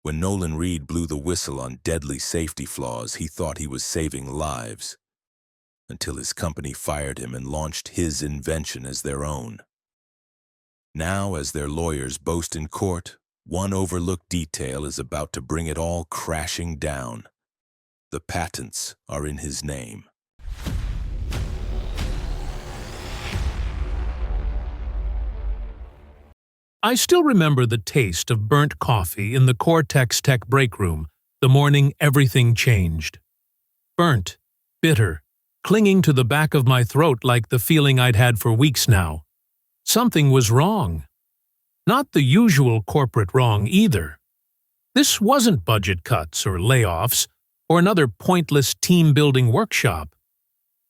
When Nolan Reed blew the whistle on deadly safety flaws, he thought he was saving lives, until his company fired him and launched his invention as their own. Now, as their lawyers boast in court, one overlooked detail is about to bring it all crashing down. The patents are in his name. I still remember the taste of burnt coffee in the Cortex Tech break room the morning everything changed. Burnt, bitter, clinging to the back of my throat like the feeling I'd had for weeks now. Something was wrong. Not the usual corporate wrong either. This wasn't budget cuts or layoffs or another pointless team-building workshop.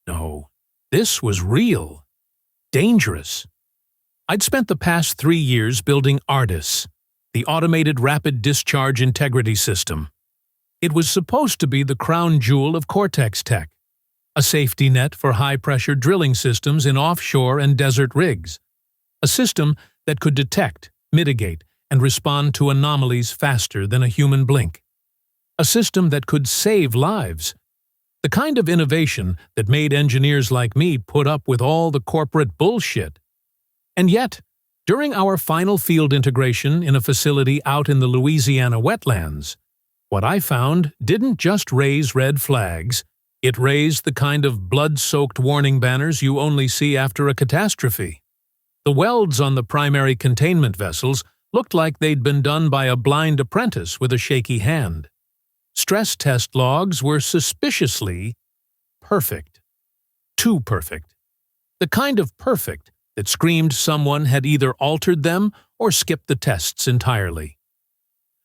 No, this was real. Dangerous. I'd spent the past 3 years building ARTIS, the Automated Rapid Discharge Integrity System. It was supposed to be the crown jewel of Cortex Tech, a safety net for high-pressure drilling systems in offshore and desert rigs, a system that could detect, mitigate, and respond to anomalies faster than a human blink, a system that could save lives, the kind of innovation that made engineers like me put up with all the corporate bullshit. And yet, during our final field integration in a facility out in the Louisiana wetlands, what I found didn't just raise red flags, it raised the kind of blood-soaked warning banners you only see after a catastrophe. The welds on the primary containment vessels looked like they'd been done by a blind apprentice with a shaky hand. Stress test logs were suspiciously perfect. Too perfect. The kind of perfect that screamed someone had either altered them or skipped the tests entirely.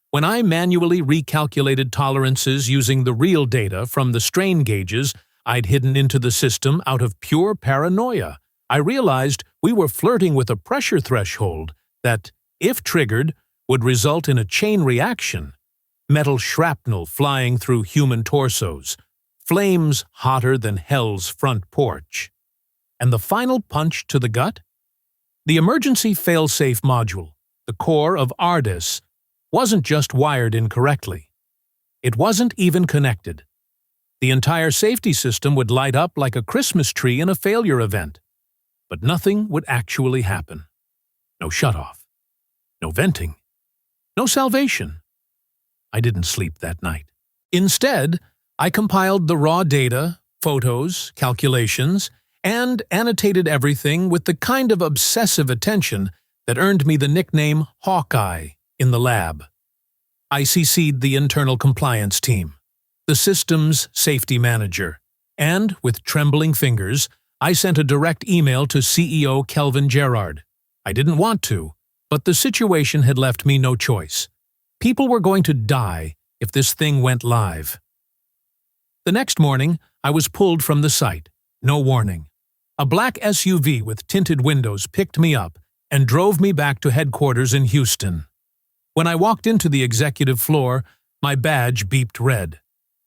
When I manually recalculated tolerances using the real data from the strain gauges I'd hidden into the system out of pure paranoia, I realized we were flirting with a pressure threshold that, if triggered, would result in a chain reaction, metal shrapnel flying through human torsos, flames hotter than hell's front porch. And the final punch to the gut? The emergency fail-safe module, the core of ARTIS, wasn't just wired incorrectly. It wasn't even connected. The entire safety system would light up like a Christmas tree in a failure event. But nothing would actually happen. No shutoff. No venting. No salvation. I didn't sleep that night. Instead, I compiled the raw data, photos, calculations, and annotated everything with the kind of obsessive attention that earned me the nickname Hawkeye in the lab. I CC'd the internal compliance team, the system's safety manager, and, with trembling fingers, I sent a direct email to CEO Kelvin Gerard. I didn't want to, but the situation had left me no choice. People were going to die if this thing went live. The next morning, I was pulled from the site, no warning. A black SUV with tinted windows picked me up and drove me back to headquarters in Houston. When I walked into the executive floor, my badge beeped red.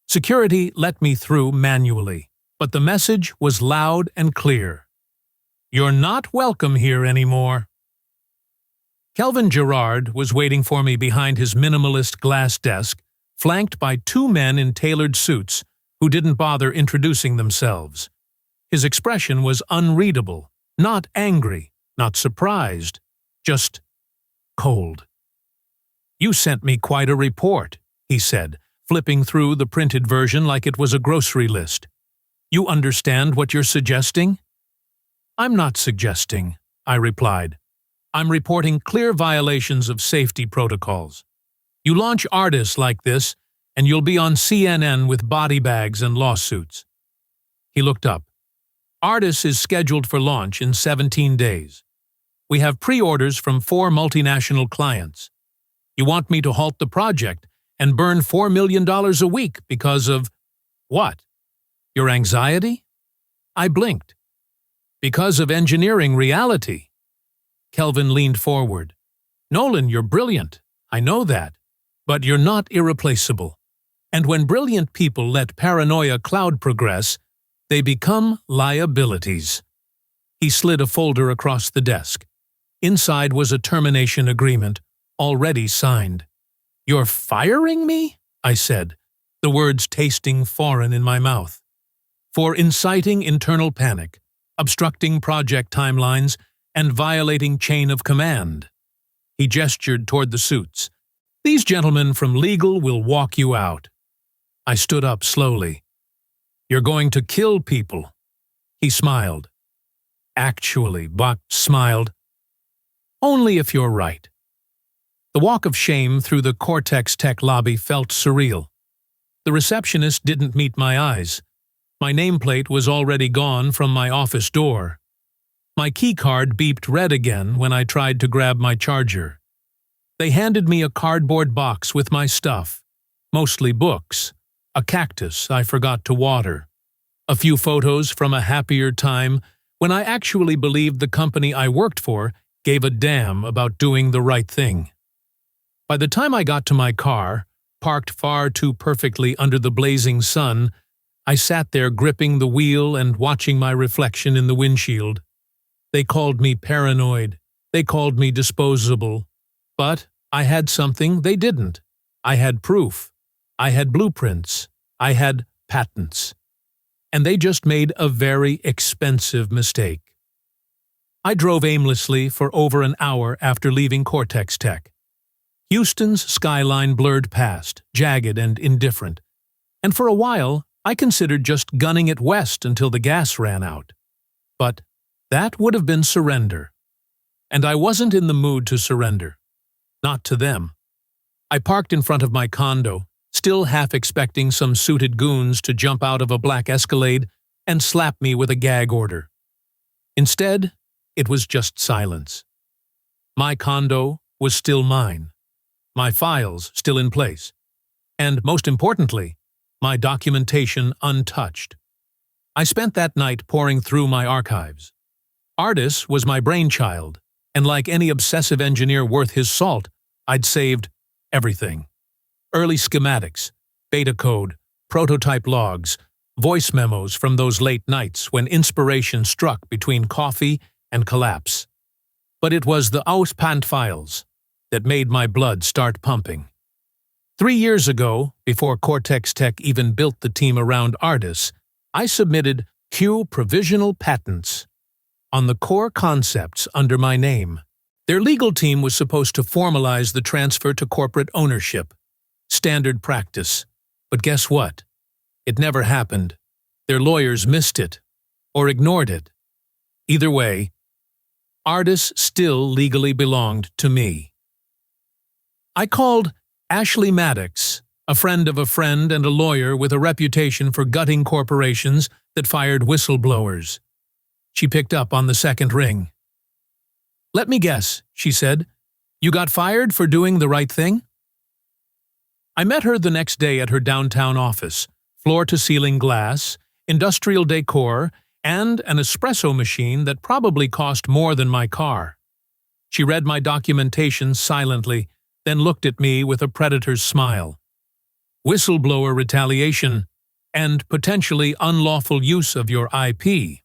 Security let me through manually, but the message was loud and clear. "You're not welcome here anymore." Kelvin Gerard was waiting for me behind his minimalist glass desk, flanked by 2 men in tailored suits who didn't bother introducing themselves. His expression was unreadable, not angry, not surprised, just cold. "You sent me quite a report," he said, flipping through the printed version like it was a grocery list. "You understand what you're suggesting?" "I'm not suggesting," I replied. "I'm reporting clear violations of safety protocols. You launch ARTIS like this, and you'll be on CNN with body bags and lawsuits." He looked up. "ARTIS is scheduled for launch in 17 days. We have pre-orders from 4 multinational clients. You want me to halt the project and burn $4 million a week because of what? Your anxiety?" I blinked. "Because of engineering reality." Kelvin leaned forward. "Nolan, you're brilliant. I know that. But you're not irreplaceable. And when brilliant people let paranoia cloud progress, they become liabilities." He slid a folder across the desk. Inside was a termination agreement, already signed. "You're firing me?" I said, the words tasting foreign in my mouth. "For inciting internal panic, obstructing project timelines, and violating chain of command." He gestured toward the suits. "These gentlemen from legal will walk you out." I stood up slowly. "You're going to kill people." He smiled. "Actually," Buck smiled. "Only if you're right." The walk of shame through the Cortex Tech lobby felt surreal. The receptionist didn't meet my eyes. My nameplate was already gone from my office door. My keycard beeped red again when I tried to grab my charger. They handed me a cardboard box with my stuff, mostly books, a cactus I forgot to water, a few photos from a happier time when I actually believed the company I worked for gave a damn about doing the right thing. By the time I got to my car, parked far too perfectly under the blazing sun, I sat there gripping the wheel and watching my reflection in the windshield. They called me paranoid. They called me disposable. But I had something they didn't. I had proof. I had blueprints. I had patents. And they just made a very expensive mistake. I drove aimlessly for over an hour after leaving Cortex Tech. Houston's skyline blurred past, jagged and indifferent. And for a while, I considered just gunning it west until the gas ran out. But that would have been surrender. And I wasn't in the mood to surrender. Not to them. I parked in front of my condo, still half expecting some suited goons to jump out of a black Escalade and slap me with a gag order. Instead, it was just silence. My condo was still mine. My files still in place. And most importantly, my documentation untouched. I spent that night poring through my archives. Artis was my brainchild, and like any obsessive engineer worth his salt, I'd saved everything. Early schematics, beta code, prototype logs, voice memos from those late nights when inspiration struck between coffee and collapse. But it was the Auspant files that made my blood start pumping. 3 years ago, before Cortex Tech even built the team around Artis, I submitted Q provisional patents on the core concepts under my name. Their legal team was supposed to formalize the transfer to corporate ownership. Standard practice. But guess what? It never happened. Their lawyers missed it. Or ignored it. Either way, Artis still legally belonged to me. I called Ashley Maddox, a friend of a friend and a lawyer with a reputation for gutting corporations that fired whistleblowers. She picked up on the second ring. "Let me guess," she said. "You got fired for doing the right thing?" I met her the next day at her downtown office, floor-to-ceiling glass, industrial decor, and an espresso machine that probably cost more than my car. She read my documentation silently, then looked at me with a predator's smile. "Whistleblower retaliation and potentially unlawful use of your IP.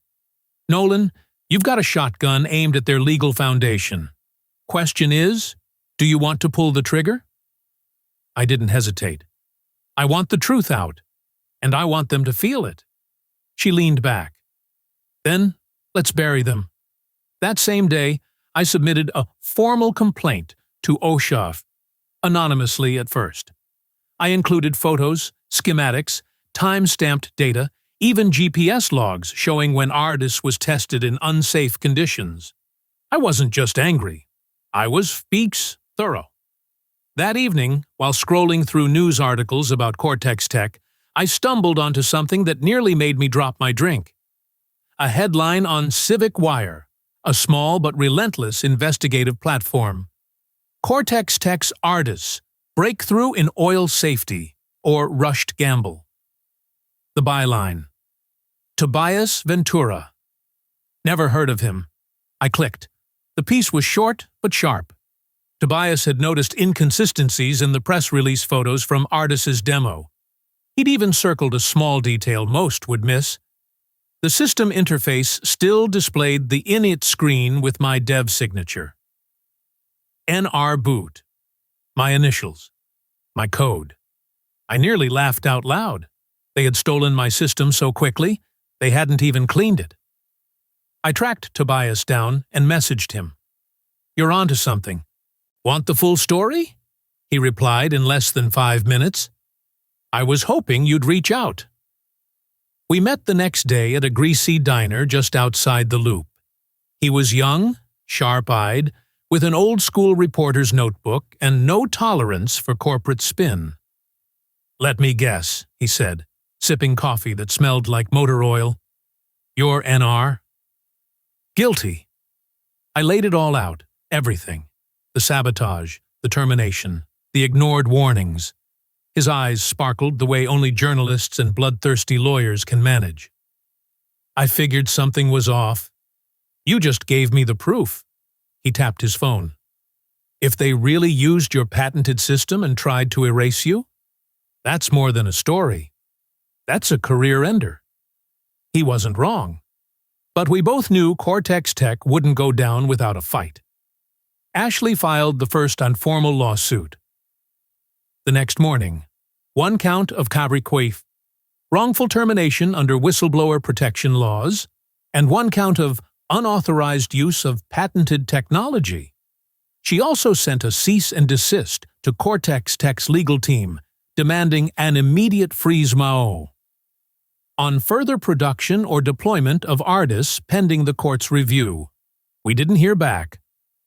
Nolan, you've got a shotgun aimed at their legal foundation. Question is, do you want to pull the trigger?" I didn't hesitate. "I want the truth out, and I want them to feel it." She leaned back. "Then, let's bury them." That same day, I submitted a formal complaint to OSHA, anonymously at first. I included photos, schematics, time-stamped data, even GPS logs showing when Artis was tested in unsafe conditions. I wasn't just angry. I was thorough. That evening, while scrolling through news articles about Cortex Tech, I stumbled onto something that nearly made me drop my drink. A headline on Civic Wire, a small but relentless investigative platform. Cortex Tech's Artis, breakthrough in oil safety, or rushed gamble. The byline: Tobias Ventura. Never heard of him. I clicked. The piece was short but sharp. Tobias had noticed inconsistencies in the press release photos from Artis's demo. He'd even circled a small detail most would miss. The system interface still displayed the init screen with my dev signature. NR boot. My initials. My code. I nearly laughed out loud. They had stolen my system so quickly, they hadn't even cleaned it. I tracked Tobias down and messaged him. "You're onto something. Want the full story?" He replied in less than 5 minutes. "I was hoping you'd reach out." We met the next day at a greasy diner just outside the Loop. He was young, sharp-eyed, with an old-school reporter's notebook and no tolerance for corporate spin. "Let me guess," he said, sipping coffee that smelled like motor oil. "You're NR?" "Guilty." I laid it all out, everything. The sabotage, the termination, the ignored warnings. His eyes sparkled the way only journalists and bloodthirsty lawyers can manage. "I figured something was off. You just gave me the proof." He tapped his phone. "If they really used your patented system and tried to erase you, that's more than a story. That's a career ender." He wasn't wrong. But we both knew Cortex Tech wouldn't go down without a fight. Ashley filed the first informal lawsuit. The next morning, 1 count of cabriquaif, wrongful termination under whistleblower protection laws, and 1 count of unauthorized use of patented technology. She also sent a cease and desist to Cortex Tech's legal team, demanding an immediate freeze-mao on further production or deployment of artists pending the court's review. We didn't hear back,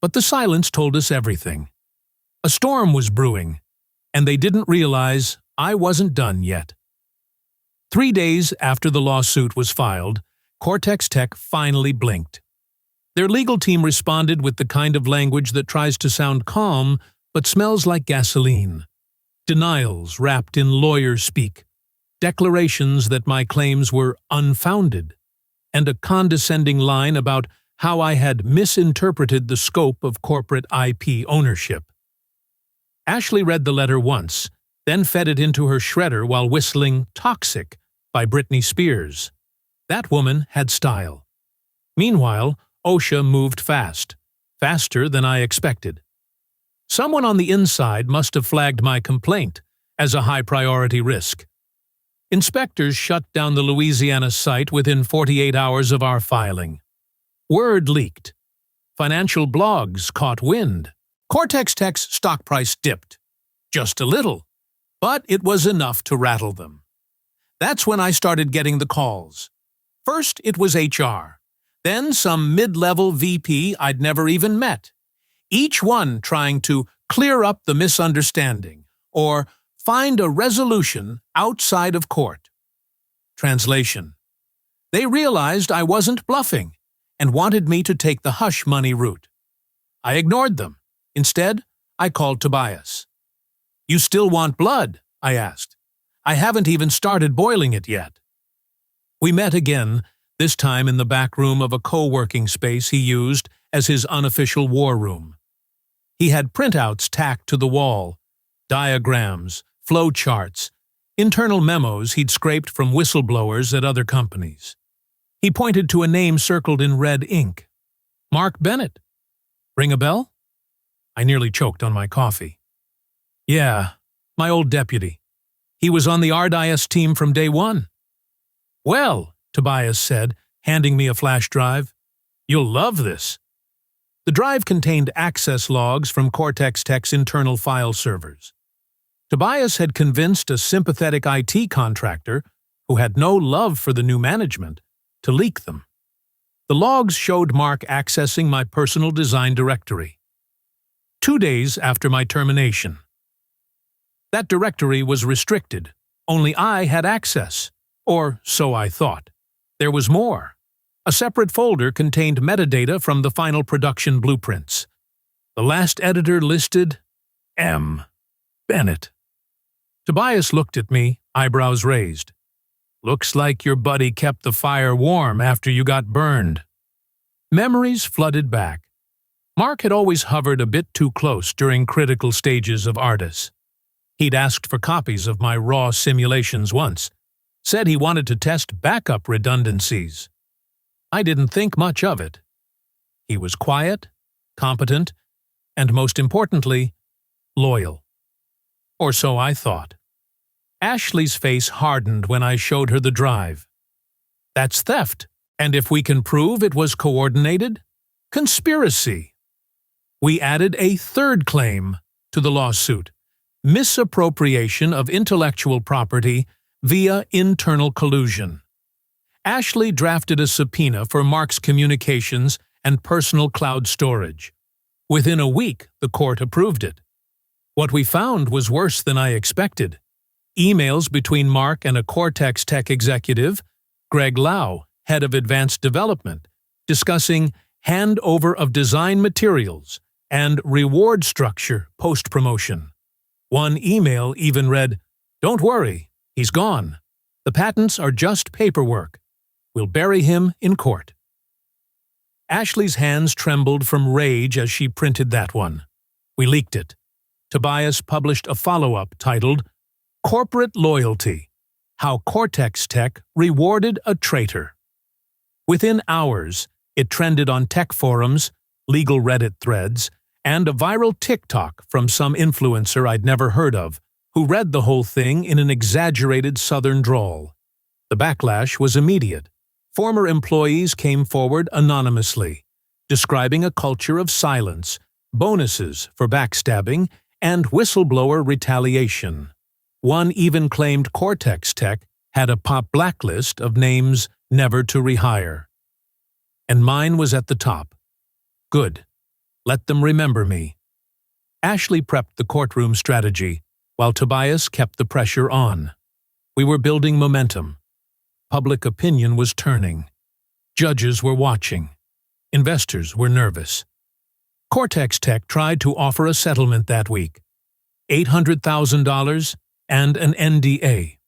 but the silence told us everything. A storm was brewing, and they didn't realize I wasn't done yet. 3 days after the lawsuit was filed, Cortex Tech finally blinked. Their legal team responded with the kind of language that tries to sound calm but smells like gasoline. Denials wrapped in lawyer speak, declarations that my claims were unfounded, and a condescending line about how I had misinterpreted the scope of corporate IP ownership. Ashley read the letter once, then fed it into her shredder while whistling "Toxic" by Britney Spears. That woman had style. Meanwhile, OSHA moved fast, faster than I expected. Someone on the inside must have flagged my complaint as a high-priority risk. Inspectors shut down the Louisiana site within 48 hours of our filing. Word leaked. Financial blogs caught wind. Cortex Tech's stock price dipped. Just a little, but it was enough to rattle them. That's when I started getting the calls. First, it was HR. Then some mid-level VP I'd never even met. Each one trying to clear up the misunderstanding or find a resolution outside of court. Translation: they realized I wasn't bluffing and wanted me to take the hush money route. I ignored them. Instead, I called Tobias. "You still want blood?" I asked. "I haven't even started boiling it yet." We met again, this time in the back room of a co-working space he used as his unofficial war room. He had printouts tacked to the wall, diagrams, flow charts, internal memos he'd scraped from whistleblowers at other companies. He pointed to a name circled in red ink. "Mark Bennett. Ring a bell?" I nearly choked on my coffee. "Yeah, my old deputy. He was on the RDIS team from day one." "Well," Tobias said, handing me a flash drive, "you'll love this." The drive contained access logs from Cortex Tech's internal file servers. Tobias had convinced a sympathetic IT contractor, who had no love for the new management, to leak them. The logs showed Mark accessing my personal design directory. 2 days after my termination. That directory was restricted. Only I had access. Or so I thought. There was more. A separate folder contained metadata from the final production blueprints. The last editor listed M. Bennett. Tobias looked at me, eyebrows raised. "Looks like your buddy kept the fire warm after you got burned." Memories flooded back. Mark had always hovered a bit too close during critical stages of Artis. He'd asked for copies of my raw simulations once, said he wanted to test backup redundancies. I didn't think much of it. He was quiet, competent, and most importantly, loyal. Or so I thought. Ashley's face hardened when I showed her the drive. That's theft, and if we can prove it was coordinated, conspiracy. We added a third claim to the lawsuit: misappropriation of intellectual property via internal collusion. Ashley drafted a subpoena for Mark's communications and personal cloud storage. Within a week, the court approved it. What we found was worse than I expected. Emails between Mark and a Cortex Tech executive, Greg Lau, head of advanced development, discussing handover of design materials and reward structure post-promotion. One email even read, "Don't worry, he's gone. The patents are just paperwork. We'll bury him in court." Ashley's hands trembled from rage as she printed that one. We leaked it. Tobias published a follow-up titled, "Corporate Loyalty: How Cortex Tech Rewarded a Traitor." Within hours, it trended on tech forums, legal Reddit threads, and a viral TikTok from some influencer I'd never heard of, who read the whole thing in an exaggerated southern drawl. The backlash was immediate. Former employees came forward anonymously, describing a culture of silence, bonuses for backstabbing, and whistleblower retaliation. One even claimed Cortex Tech had a pop blacklist of names never to rehire. And mine was at the top. Good. Let them remember me. Ashley prepped the courtroom strategy, while Tobias kept the pressure on. We were building momentum. Public opinion was turning. Judges were watching. Investors were nervous. Cortex Tech tried to offer a settlement that week: $800,000 and an NDA.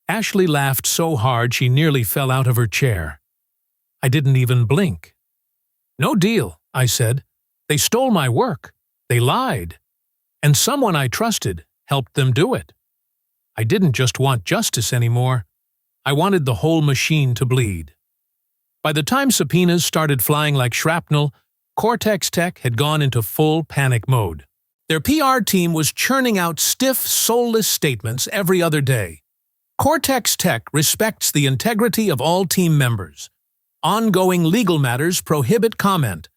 Ashley laughed so hard she nearly fell out of her chair. I didn't even blink. "No deal," I said. "They stole my work. They lied. And someone I trusted helped them do it. I didn't just want justice anymore. I wanted the whole machine to bleed." By the time subpoenas started flying like shrapnel, Cortex Tech had gone into full panic mode. Their PR team was churning out stiff, soulless statements every other day. Cortex Tech respects the integrity of all team members. Ongoing legal matters prohibit comment.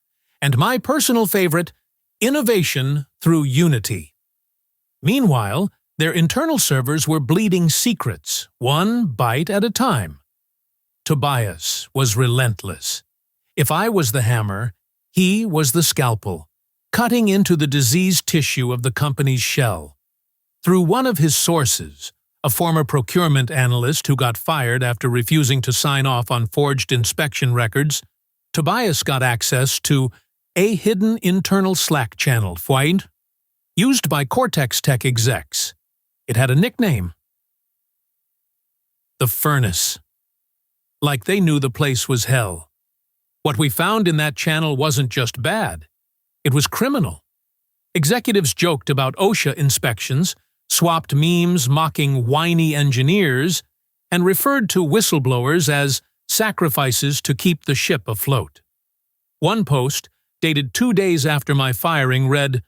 And my personal favorite, innovation through unity. Meanwhile, their internal servers were bleeding secrets, one byte at a time. Tobias was relentless. If I was the hammer, he was the scalpel, cutting into the diseased tissue of the company's shell. Through one of his sources, a former procurement analyst who got fired after refusing to sign off on forged inspection records, Tobias got access to a hidden internal Slack channel, used by Cortex Tech execs. It had a nickname: the Furnace. Like they knew the place was hell. What we found in that channel wasn't just bad. It was criminal. Executives joked about OSHA inspections, swapped memes mocking whiny engineers, and referred to whistleblowers as sacrifices to keep the ship afloat. One post, dated 2 days after my firing, read,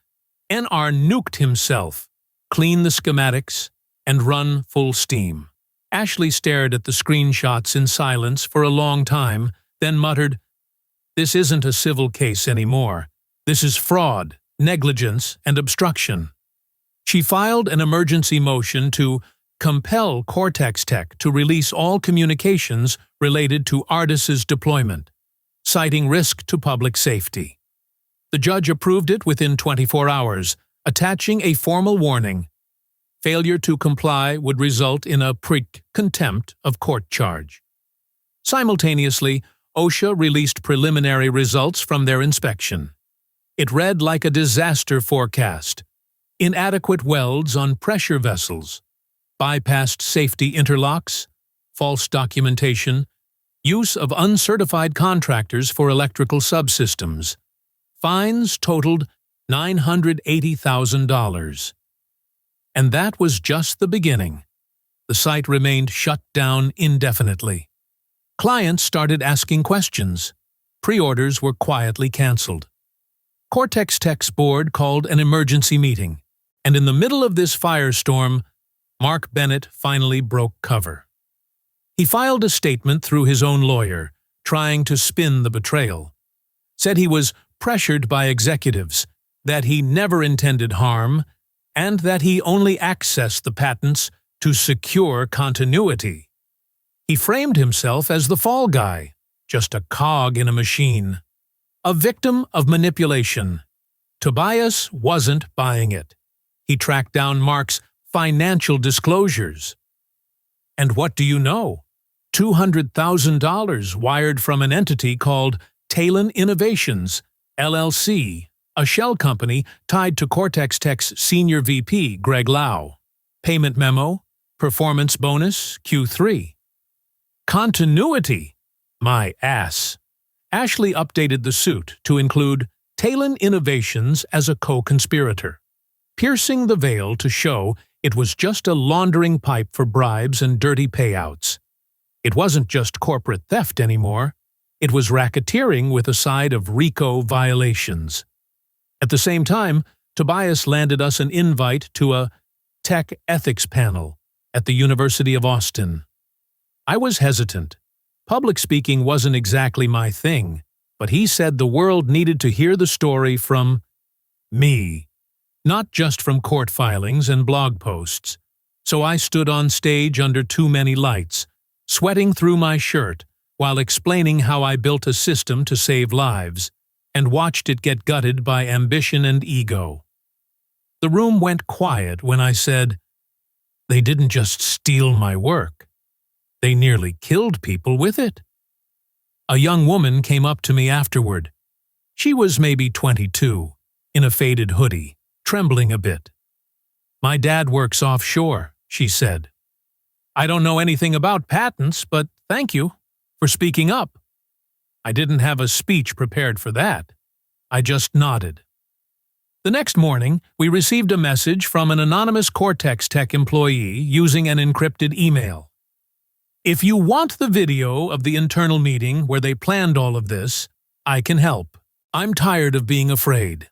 "NR nuked himself. Clean the schematics and run full steam." Ashley stared at the screenshots in silence for a long time, then muttered, "This isn't a civil case anymore. This is fraud, negligence, and obstruction." She filed an emergency motion to compel Cortex Tech to release all communications related to Ardis's deployment, citing risk to public safety. The judge approved it within 24 hours, attaching a formal warning. Failure to comply would result in a contempt of court charge. Simultaneously, OSHA released preliminary results from their inspection. It read like a disaster forecast: inadequate welds on pressure vessels, bypassed safety interlocks, false documentation, use of uncertified contractors for electrical subsystems. Fines totaled $980,000. And that was just the beginning. The site remained shut down indefinitely. Clients started asking questions. Pre-orders were quietly canceled. Cortex Tech's board called an emergency meeting. And in the middle of this firestorm, Mark Bennett finally broke cover. He filed a statement through his own lawyer, trying to spin the betrayal. Said he was pressured by executives, that he never intended harm, and that he only accessed the patents to secure continuity. He framed himself as the fall guy, just a cog in a machine, a victim of manipulation. Tobias wasn't buying it. He tracked down Mark's financial disclosures. And what do you know? $200,000 wired from an entity called Talon Innovations, LLC, a shell company tied to Cortex Tech's senior VP, Greg Lau. Payment memo, performance bonus, Q3. Continuity? My ass. Ashley updated the suit to include Talon Innovations as a co-conspirator, piercing the veil to show it was just a laundering pipe for bribes and dirty payouts. It wasn't just corporate theft anymore. It was racketeering with a side of RICO violations. At the same time, Tobias landed us an invite to a tech ethics panel at the University of Austin. I was hesitant. Public speaking wasn't exactly my thing, but he said the world needed to hear the story from me, not just from court filings and blog posts. So I stood on stage under too many lights, sweating through my shirt while explaining how I built a system to save lives, and watched it get gutted by ambition and ego. The room went quiet when I said, "They didn't just steal my work. They nearly killed people with it." A young woman came up to me afterward. She was maybe 22, in a faded hoodie, trembling a bit. "My dad works offshore," she said. "I don't know anything about patents, but thank you for speaking up." I didn't have a speech prepared for that. I just nodded. The next morning, we received a message from an anonymous Cortex Tech employee using an encrypted email. "If you want the video of the internal meeting where they planned all of this, I can help. I'm tired of being afraid."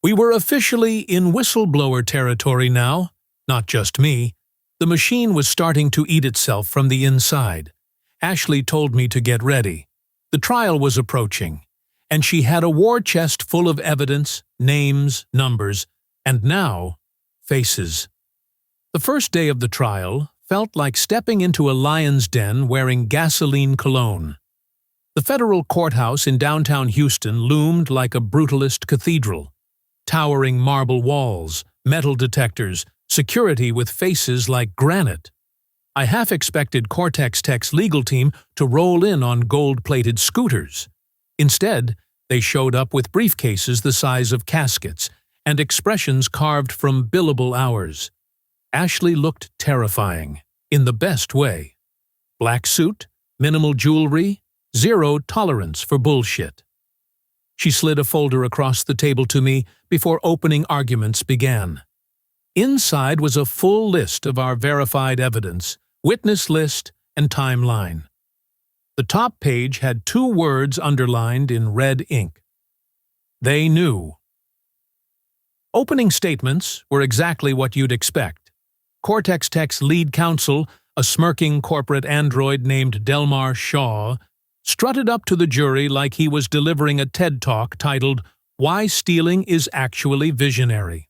We were officially in whistleblower territory now, not just me. The machine was starting to eat itself from the inside. Ashley told me to get ready. The trial was approaching, and she had a war chest full of evidence, names, numbers, and now, faces. The first day of the trial felt like stepping into a lion's den wearing gasoline cologne. The federal courthouse in downtown Houston loomed like a brutalist cathedral. Towering marble walls, metal detectors, security with faces like granite. I half expected Cortex Tech's legal team to roll in on gold-plated scooters. Instead, they showed up with briefcases the size of caskets and expressions carved from billable hours. Ashley looked terrifying, in the best way. Black suit, minimal jewelry, zero tolerance for bullshit. She slid a folder across the table to me before opening arguments began. Inside was a full list of our verified evidence, witness list, and timeline. The top page had 2 words underlined in red ink. They knew. Opening statements were exactly what you'd expect. Cortex Tech's lead counsel, a smirking corporate android named Delmar Shaw, strutted up to the jury like he was delivering a TED Talk titled, "Why Stealing is Actually Visionary."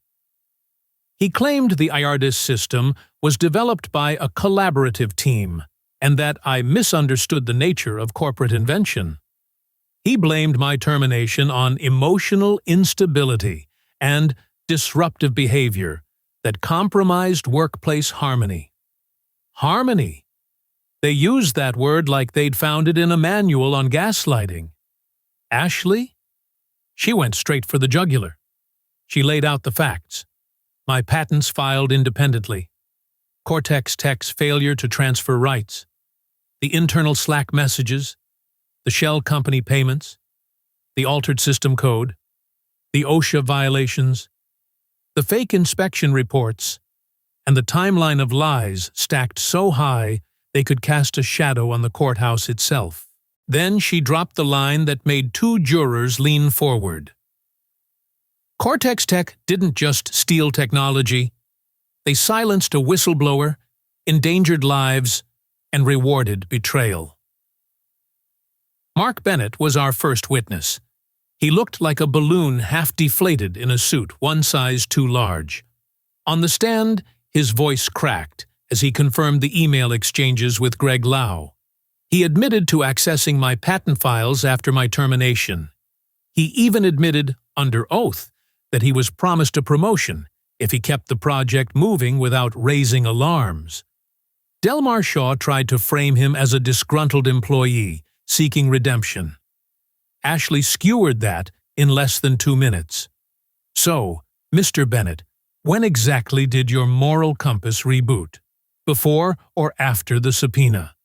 He claimed the IARDIS system was developed by a collaborative team, and that I misunderstood the nature of corporate invention. He blamed my termination on emotional instability and disruptive behavior that compromised workplace harmony. Harmony. They used that word like they'd found it in a manual on gaslighting. Ashley? She went straight for the jugular. She laid out the facts. My patents filed independently. Cortex Tech's failure to transfer rights. The internal Slack messages. The shell company payments. The altered system code. The OSHA violations. The fake inspection reports. And the timeline of lies stacked so high they could cast a shadow on the courthouse itself. Then she dropped the line that made 2 jurors lean forward. Cortex Tech didn't just steal technology. They silenced a whistleblower, endangered lives, and rewarded betrayal. Mark Bennett was our first witness. He looked like a balloon half deflated in a suit one size too large. On the stand, his voice cracked as he confirmed the email exchanges with Greg Lau. He admitted to accessing my patent files after my termination. He even admitted, under oath, that he was promised a promotion if he kept the project moving without raising alarms. Delmar Shaw tried to frame him as a disgruntled employee seeking redemption. Ashley skewered that in less than 2 minutes. So, Mr. Bennett, when exactly did your moral compass reboot? Before or after the subpoena?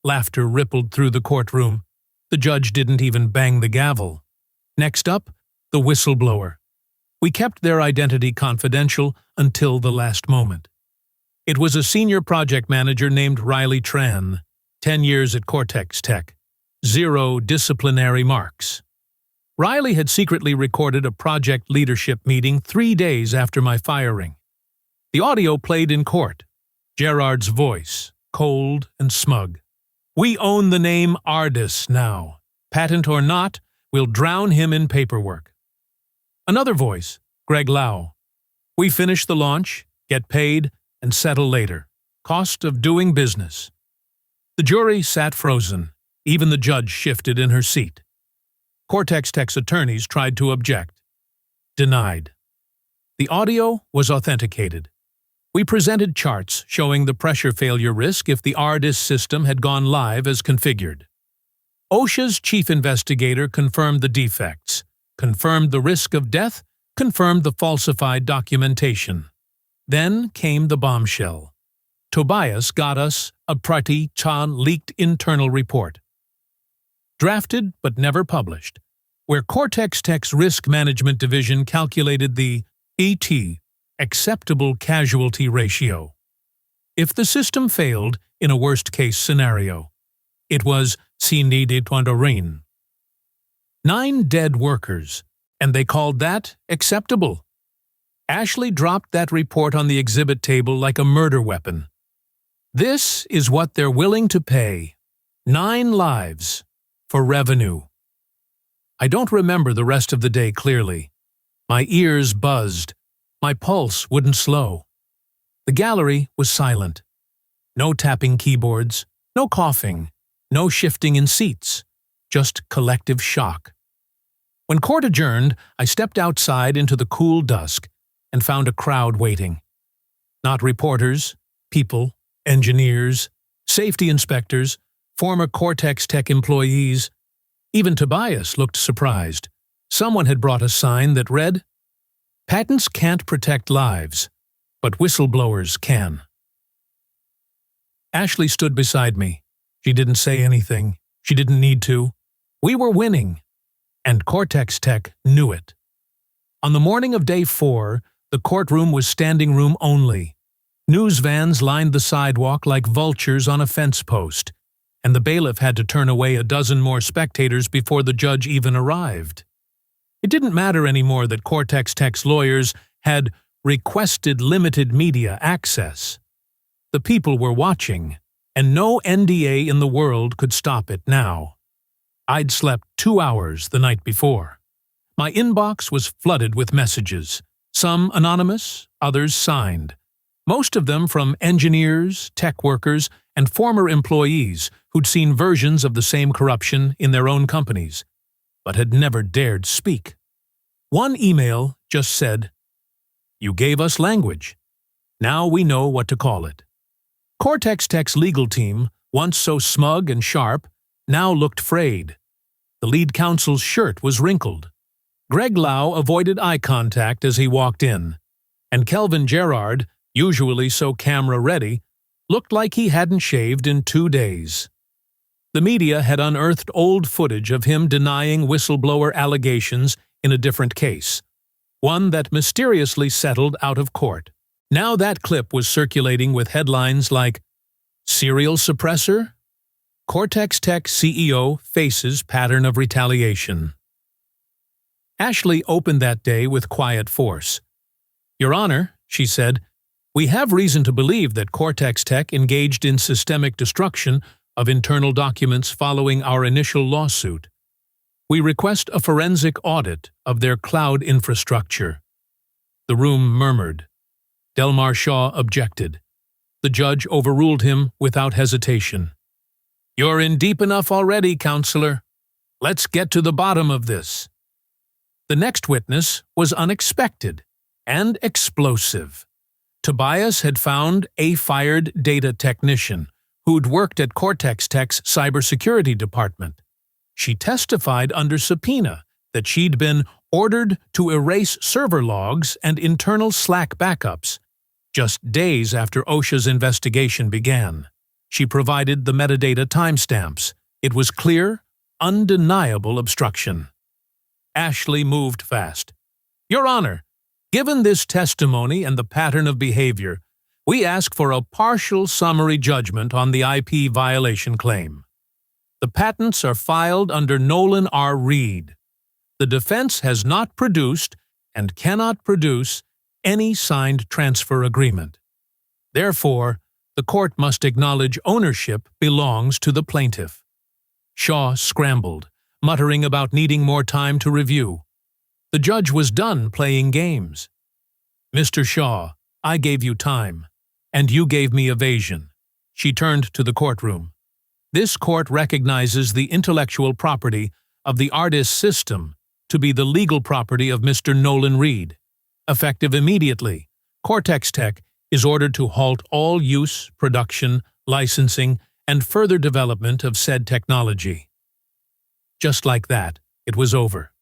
Laughter rippled through the courtroom. The judge didn't even bang the gavel. Next up, the whistleblower. We kept their identity confidential until the last moment. It was a senior project manager named Riley Tran, 10 years at Cortex Tech, 0 disciplinary marks. Riley had secretly recorded a project leadership meeting 3 days after my firing. The audio played in court. Gerard's voice, cold and smug. "We own the name Ardis now. Patent or not, we'll drown him in paperwork." Another voice, Greg Lau. "We finish the launch, get paid, and settle later. Cost of doing business." The jury sat frozen. Even the judge shifted in her seat. Cortex Tech's attorneys tried to object. Denied. The audio was authenticated. We presented charts showing the pressure failure risk if the Ardis system had gone live as configured. OSHA's chief investigator confirmed the defects, confirmed the risk of death, confirmed the falsified documentation. Then came the bombshell. Tobias got us a pretty leaked internal report. Drafted but never published, where Cortex Tech's risk management division calculated the ET, acceptable casualty ratio. If the system failed in a worst-case scenario, it was sine qua non. 9 dead workers, and they called that acceptable. Ashley dropped that report on the exhibit table like a murder weapon. This is what they're willing to pay. 9 lives for revenue. I don't remember the rest of the day clearly. My ears buzzed. My pulse wouldn't slow. The gallery was silent. No tapping keyboards, no coughing, no shifting in seats, just collective shock. When court adjourned, I stepped outside into the cool dusk and found a crowd waiting. Not reporters, people, engineers, safety inspectors, former Cortex Tech employees. Even Tobias looked surprised. Someone had brought a sign that read, "Patents can't protect lives, but whistleblowers can." Ashley stood beside me. She didn't say anything. She didn't need to. We were winning, and Cortex Tech knew it. On the morning of day 4, the courtroom was standing room only. News vans lined the sidewalk like vultures on a fence post, and the bailiff had to turn away a dozen more spectators before the judge even arrived. It didn't matter anymore that Cortex Tech's lawyers had requested limited media access. The people were watching, and no NDA in the world could stop it now. I'd slept 2 hours the night before. My inbox was flooded with messages, some anonymous, others signed. Most of them from engineers, tech workers, and former employees who'd seen versions of the same corruption in their own companies, but had never dared speak. One email just said, "You gave us language. Now we know what to call it." Cortex Tech's legal team, once so smug and sharp, now looked frayed. The lead counsel's shirt was wrinkled. Greg Lau avoided eye contact as he walked in, and Kelvin Gerard, usually so camera-ready, looked like he hadn't shaved in 2 days. The media had unearthed old footage of him denying whistleblower allegations in a different case, one that mysteriously settled out of court. Now that clip was circulating with headlines like, "Serial Suppressor? Cortex Tech CEO faces pattern of retaliation." Ashley opened that day with quiet force. "Your Honor," she said, "we have reason to believe that Cortex Tech engaged in systemic destruction of internal documents following our initial lawsuit. We request a forensic audit of their cloud infrastructure." The room murmured. Delmar Shaw objected. The judge overruled him without hesitation. "You're in deep enough already, counselor. Let's get to the bottom of this." The next witness was unexpected and explosive. Tobias had found a fired data technician who'd worked at Cortex Tech's cybersecurity department. She testified under subpoena that she'd been ordered to erase server logs and internal Slack backups just days after OSHA's investigation began. She provided the metadata timestamps. It was clear, undeniable obstruction. Ashley moved fast. "Your Honor, given this testimony and the pattern of behavior, we ask for a partial summary judgment on the IP violation claim. The patents are filed under Nolan Reed. The defense has not produced and cannot produce any signed transfer agreement. Therefore, the court must acknowledge ownership belongs to the plaintiff." Shaw scrambled, muttering about needing more time to review. The judge was done playing games. "Mr. Shaw, I gave you time, and you gave me evasion." She turned to the courtroom. "This court recognizes the intellectual property of the Artis system to be the legal property of Mr. Nolan Reed. Effective immediately, Cortex Tech is ordered to halt all use, production, licensing, and further development of said technology." Just like that, it was over.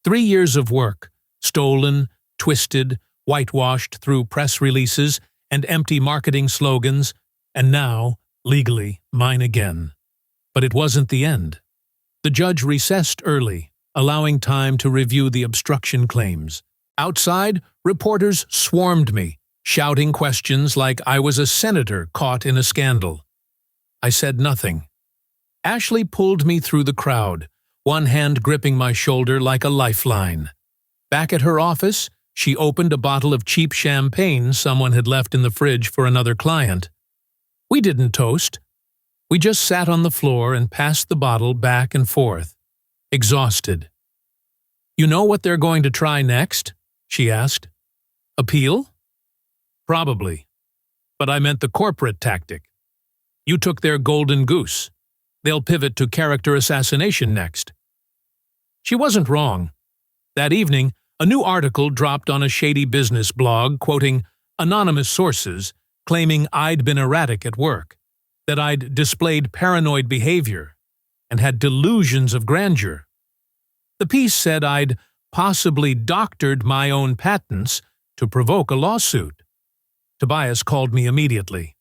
3 years of work, stolen, twisted, whitewashed through press releases and empty marketing slogans, and now, legally, mine again. But it wasn't the end. The judge recessed early, allowing time to review the obstruction claims. Outside, reporters swarmed me, shouting questions like I was a senator caught in a scandal. I said nothing. Ashley pulled me through the crowd, one hand gripping my shoulder like a lifeline. Back at her office, she opened a bottle of cheap champagne someone had left in the fridge for another client. We didn't toast. We just sat on the floor and passed the bottle back and forth, exhausted. "You know what they're going to try next?" she asked. "Appeal?" "Probably. But I meant the corporate tactic. You took their golden goose. They'll pivot to character assassination next." She wasn't wrong. That evening, a new article dropped on a shady business blog quoting anonymous sources claiming I'd been erratic at work, that I'd displayed paranoid behavior, and had delusions of grandeur. The piece said I'd possibly doctored my own patents to provoke a lawsuit. Tobias called me immediately.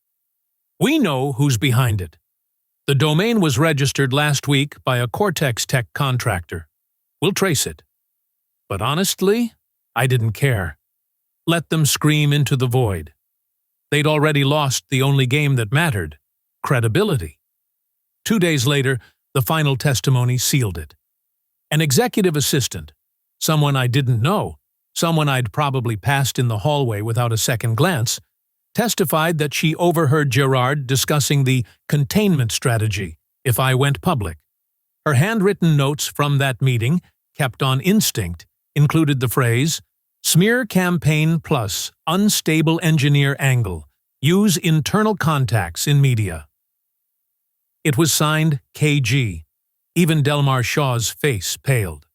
"We know who's behind it. The domain was registered last week by a Cortex Tech contractor. We'll trace it." But honestly, I didn't care. Let them scream into the void. They'd already lost the only game that mattered, credibility. 2 days later, the final testimony sealed it. An executive assistant, someone I didn't know, someone I'd probably passed in the hallway without a second glance, testified that she overheard Gerard discussing the containment strategy if I went public. Her handwritten notes from that meeting, kept on instinct, included the phrase, "Smear campaign plus unstable engineer angle. Use internal contacts in media." It was signed KG. Even Delmar Shaw's face paled.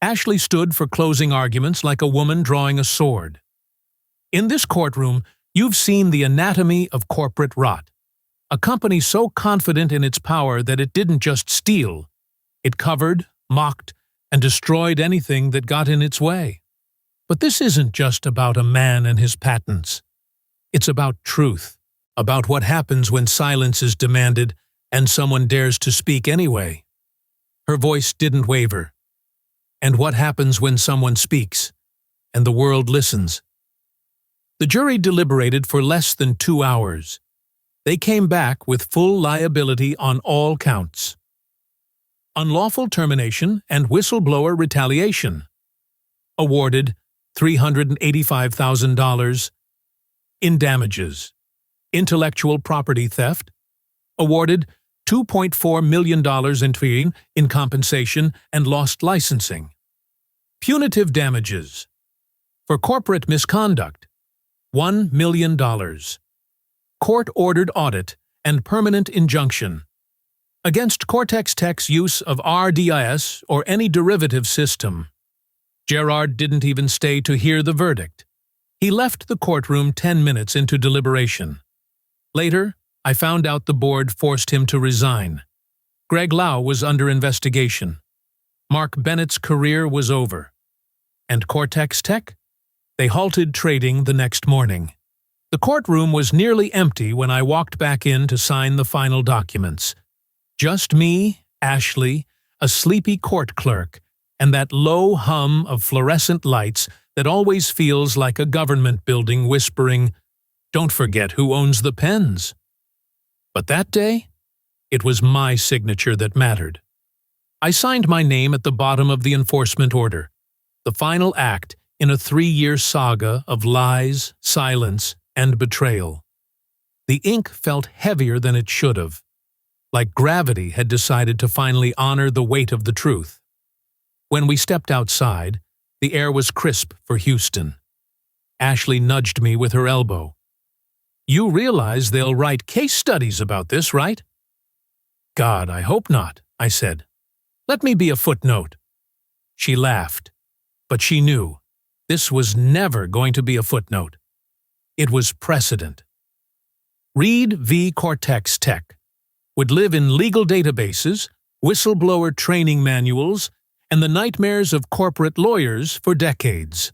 Ashley stood for closing arguments like a woman drawing a sword. In this courtroom, you've seen the anatomy of corporate rot. A company so confident in its power that it didn't just steal. It covered, mocked, and destroyed anything that got in its way. But this isn't just about a man and his patents. It's about truth, about what happens when silence is demanded and someone dares to speak anyway. Her voice didn't waver. And what happens when someone speaks, and the world listens? The jury deliberated for less than 2 hours. They came back with full liability on all counts. Unlawful termination and whistleblower retaliation. awarded $385,000. In damages, intellectual property theft, awarded $2.4 million in compensation and lost licensing. Punitive damages, for corporate misconduct, $1 million. Court-ordered audit and permanent injunction against Cortex Tech's use of RDIS or any derivative system. Gerard didn't even stay to hear the verdict. He left the courtroom 10 minutes into deliberation. Later, I found out the board forced him to resign. Greg Lau was under investigation. Mark Bennett's career was over. And Cortex Tech? They halted trading the next morning. The courtroom was nearly empty when I walked back in to sign the final documents. Just me, Ashley, a sleepy court clerk, and that low hum of fluorescent lights that always feels like a government building whispering, "Don't forget who owns the pens." But that day, it was my signature that mattered. I signed my name at the bottom of the enforcement order, the final act in a 3-year saga of lies, silence, and betrayal. The ink felt heavier than it should have, like gravity had decided to finally honor the weight of the truth. When we stepped outside, the air was crisp for Houston. Ashley nudged me with her elbow. "You realize they'll write case studies about this, right?" "God, I hope not," I said. "Let me be a footnote." She laughed, but she knew this was never going to be a footnote. It was precedent. Reed v. Cortex Tech would live in legal databases, whistleblower training manuals, and the nightmares of corporate lawyers for decades.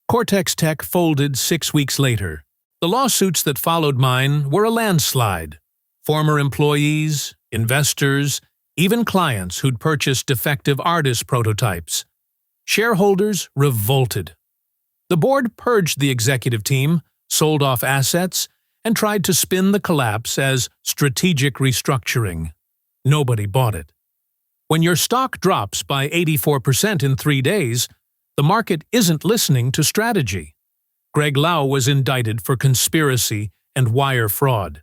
Cortex Tech folded 6 weeks later. The lawsuits that followed mine were a landslide. Former employees, investors, even clients who'd purchased defective artist prototypes. Shareholders revolted. The board purged the executive team, sold off assets, and tried to spin the collapse as strategic restructuring. Nobody bought it. When your stock drops by 84% in 3 days, the market isn't listening to strategy. Greg Lau was indicted for conspiracy and wire fraud.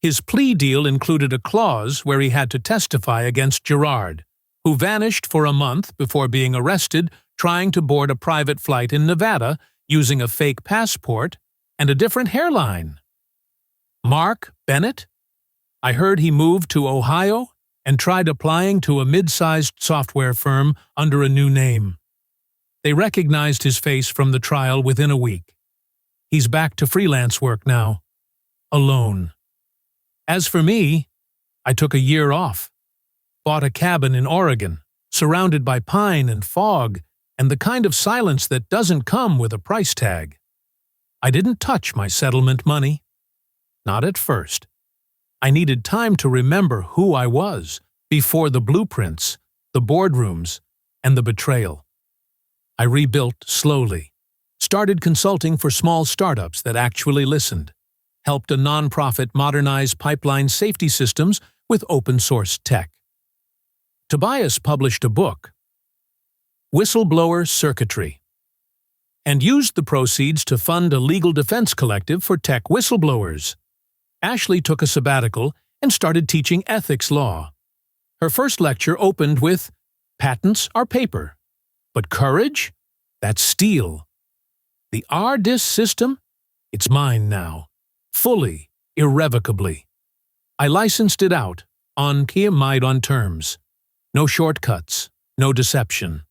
His plea deal included a clause where he had to testify against Gerard, who vanished for a month before being arrested trying to board a private flight in Nevada using a fake passport and a different hairline. Mark Bennett? I heard he moved to Ohio and tried applying to a mid-sized software firm under a new name. They recognized his face from the trial within a week. He's back to freelance work now, alone. As for me, I took a year off, bought a cabin in Oregon, surrounded by pine and fog and the kind of silence that doesn't come with a price tag. I didn't touch my settlement money. Not at first. I needed time to remember who I was before the blueprints, the boardrooms, and the betrayal. I rebuilt slowly, started consulting for small startups that actually listened, helped a nonprofit modernize pipeline safety systems with open-source tech. Tobias published a book, Whistleblower Circuitry, and used the proceeds to fund a legal defense collective for tech whistleblowers. Ashley took a sabbatical and started teaching ethics law. Her first lecture opened with, "Patents are paper, but courage? That's steel. The RDIS system? It's mine now. Fully, irrevocably. I licensed it out, on terms. No shortcuts, no deception.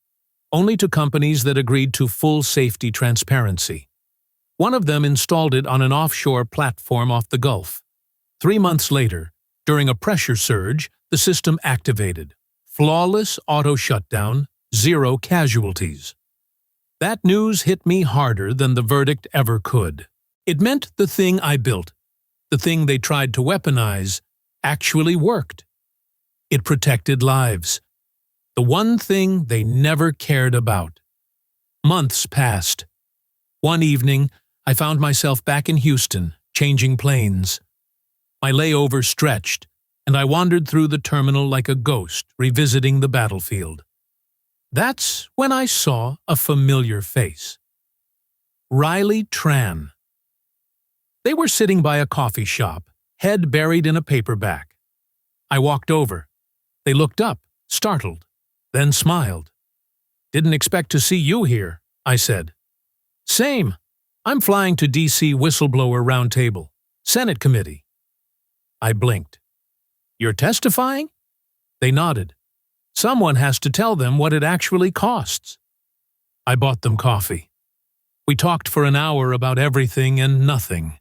Only to companies that agreed to full safety transparency. One of them installed it on an offshore platform off the Gulf. 3 months later, during a pressure surge, the system activated. Flawless auto shutdown, 0 casualties. That news hit me harder than the verdict ever could. It meant the thing I built, the thing they tried to weaponize, actually worked. It protected lives. The one thing they never cared about. Months passed. One evening, I found myself back in Houston, changing planes. My layover stretched, and I wandered through the terminal like a ghost, revisiting the battlefield. That's when I saw a familiar face. Riley Tran. They were sitting by a coffee shop, head buried in a paperback. I walked over. They looked up, startled, then smiled. "Didn't expect to see you here," I said. "Same. I'm flying to D.C. Whistleblower Roundtable, Senate Committee." I blinked. "You're testifying?" They nodded. "Someone has to tell them what it actually costs." I bought them coffee. We talked for an hour about everything and nothing.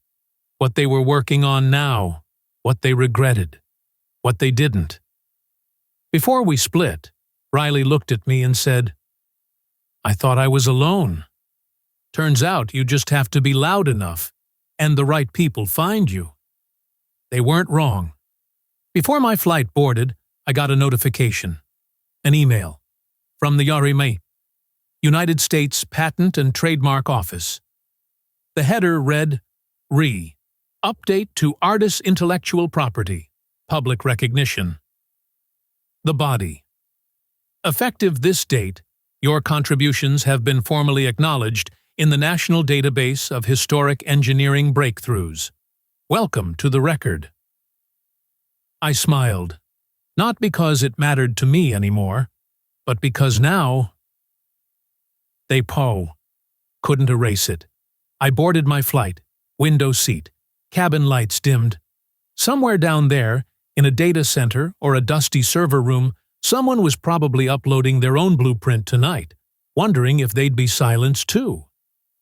What they were working on now, what they regretted, what they didn't. Before we split, Riley looked at me and said, "I thought I was alone. Turns out you just have to be loud enough, and the right people find you." They weren't wrong. Before my flight boarded, I got a notification, an email, from the URIMA, United States Patent and Trademark Office. The header read, Update to Artist's Intellectual Property, Public Recognition. The body. Effective this date, your contributions have been formally acknowledged in the National Database of Historic Engineering Breakthroughs. Welcome to the record. I smiled, not because it mattered to me anymore, but because now they couldn't erase it. I boarded my flight, window seat, cabin lights dimmed. Somewhere down there, in a data center or a dusty server room, someone was probably uploading their own blueprint tonight, wondering if they'd be silenced too.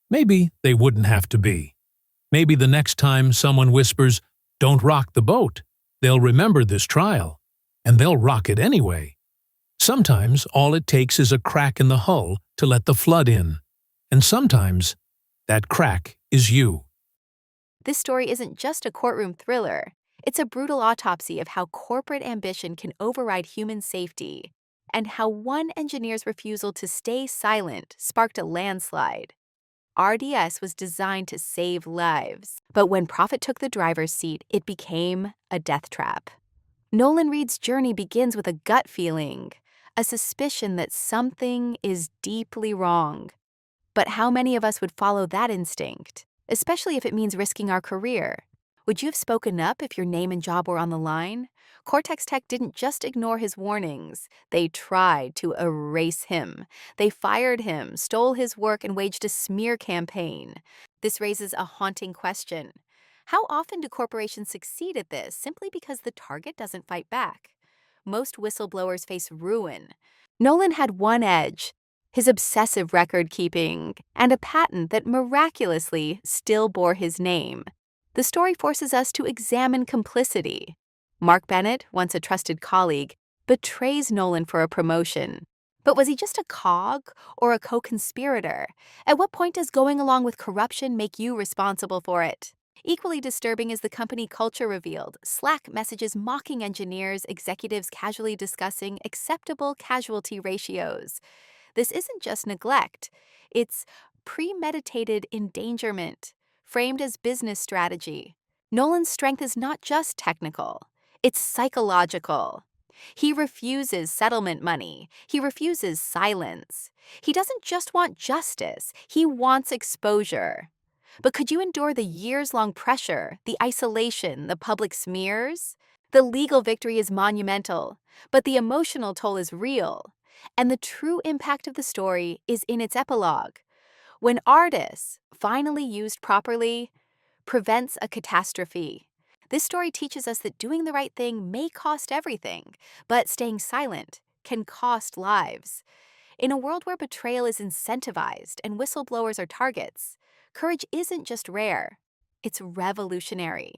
Maybe they wouldn't have to be. Maybe the next time someone whispers, "Don't rock the boat," they'll remember this trial, and they'll rock it anyway. Sometimes all it takes is a crack in the hull to let the flood in, and sometimes that crack is you. This story isn't just a courtroom thriller. It's a brutal autopsy of how corporate ambition can override human safety, and how one engineer's refusal to stay silent sparked a landslide. RDS was designed to save lives, but when profit took the driver's seat, it became a death trap. Nolan Reed's journey begins with a gut feeling, a suspicion that something is deeply wrong. But how many of us would follow that instinct, especially if it means risking our career? Would you have spoken up if your name and job were on the line? Cortex Tech didn't just ignore his warnings. They tried to erase him. They fired him, stole his work, and waged a smear campaign. This raises a haunting question. How often do corporations succeed at this simply because the target doesn't fight back? Most whistleblowers face ruin. Nolan had one edge: his obsessive record-keeping, and a patent that miraculously still bore his name. The story forces us to examine complicity. Mark Bennett, once a trusted colleague, betrays Nolan for a promotion. But was he just a cog or a co-conspirator? At what point does going along with corruption make you responsible for it? Equally disturbing is the company culture revealed: Slack messages mocking engineers, executives casually discussing acceptable casualty ratios. This isn't just neglect, it's premeditated endangerment, framed as business strategy. Nolan's strength is not just technical, it's psychological. He refuses settlement money. He refuses silence. He doesn't just want justice, he wants exposure. But could you endure the years-long pressure, the isolation, the public smears? The legal victory is monumental, but the emotional toll is real. And the true impact of the story is in its epilogue. When artists, finally used properly, prevents a catastrophe. This story teaches us that doing the right thing may cost everything, but staying silent can cost lives. In a world where betrayal is incentivized and whistleblowers are targets, courage isn't just rare, it's revolutionary.